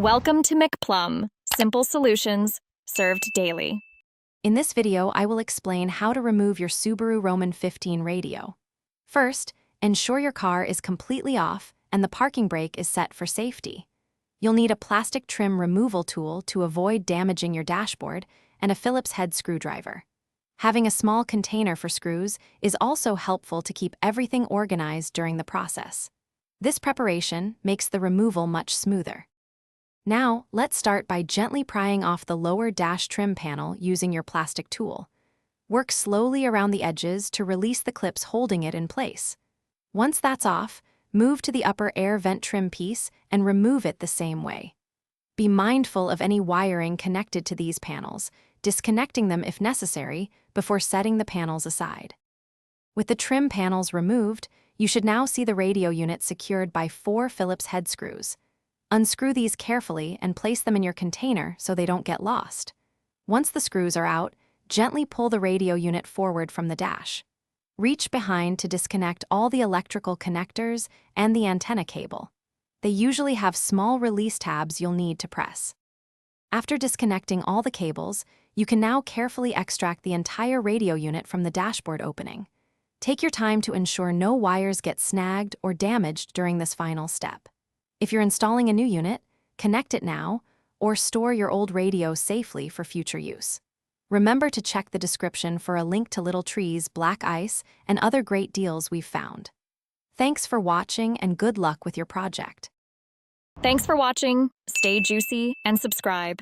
Welcome to McPlum, simple solutions served daily. In this video, I will explain how to remove your Subaru XV radio. First, ensure your car is completely off and the parking brake is set for safety. You'll need a plastic trim removal tool to avoid damaging your dashboard and a Phillips head screwdriver. Having a small container for screws is also helpful to keep everything organized during the process. This preparation makes the removal much smoother. Now, let's start by gently prying off the lower dash trim panel using your plastic tool. Work slowly around the edges to release the clips holding it in place. Once that's off, move to the upper air vent trim piece and remove it the same way. Be mindful of any wiring connected to these panels, disconnecting them if necessary before setting the panels aside. With the trim panels removed, you should now see the radio unit secured by 4 Phillips head screws. Unscrew these carefully and place them in your container so they don't get lost. Once the screws are out, gently pull the radio unit forward from the dash. Reach behind to disconnect all the electrical connectors and the antenna cable. They usually have small release tabs you'll need to press. After disconnecting all the cables, you can now carefully extract the entire radio unit from the dashboard opening. Take your time to ensure no wires get snagged or damaged during this final step. If you're installing a new unit, connect it now or store your old radio safely for future use. Remember to check the description for a link to Little Tree's black ice and other great deals we've found. Thanks for watching and good luck with your project. Thanks for watching, stay juicy, and subscribe.